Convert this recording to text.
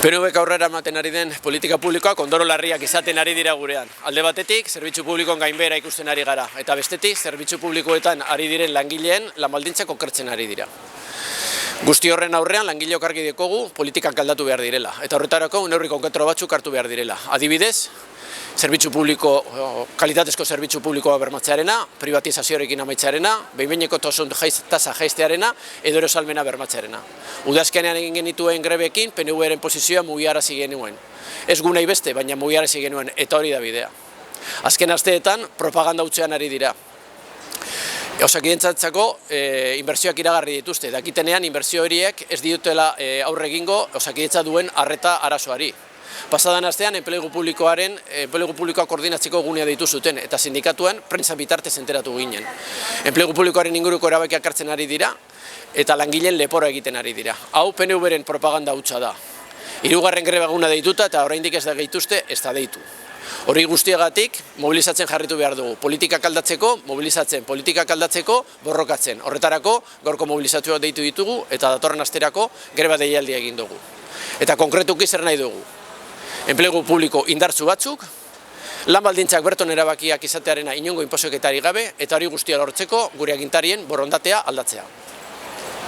PNVk aurrera ematen ari den politika publikoak ondoro larriak izaten ari dira gurean. Alde batetik, zerbitzu publikoen gainbehera ikusten ari gara, eta bestetik, zerbitzu publikoetan ari diren langileen lan baldintzak okertzen ari dira. Guzti horren aurrean, langileok argi dekogu politikak aldatu behar direla, eta horretarako neurri konkretu batzuk hartu behar direla. Adibidez, kalitatezko zerbitzu publikoa bermatzearena, privatizazioarekin amaitzearena, behin-behineko tasa jaistearena, edo erosalmena bermatzearena. Udazkenean egin genituen grebekin, PNV-ren posizioa mugiarazi genuen. Ez gu nahi beste, baina mugiarazi genuen, eta hori da bidea. Azken asteetan, propaganda hutsean ari dira. Osakidetzatzako inbertsioak iragarri dituzte, dakitenean inbertsio horiek ez ditutela aurre egingo osakidetza duen arreta arazoari. Pasadan astean, enplegu publikoa koordinatzeko gunea ditu zuten, eta sindikatuen prentsa bitartez enteratu ginen. Enplegu publikoaren inguruko erabakiak hartzen ari dira, eta langileen lepora egiten ari dira. Hau PNV-ren propaganda hutsa da. Hirugarren greba eguna deituta, eta oraindik ez da gehituzte, ez da deitu. Hori guztiagatik, mobilizatzen jarritu behar dugu. Politikak aldatzeko, mobilizatzen, politikak aldatzeko, borrokatzen. Horretarako, gaurko mobilizazioa deitu ditugu, eta datorren asterako greba deialdia egin dugu. Eta konkretuki zer nahi dugu. Enplegu publiko indartsu batzuk, lan baldintzak berton erabakiak izatearena inongo inposaketarik gabe, eta hori guztia lortzeko gure agintarien borondatea aldatzea.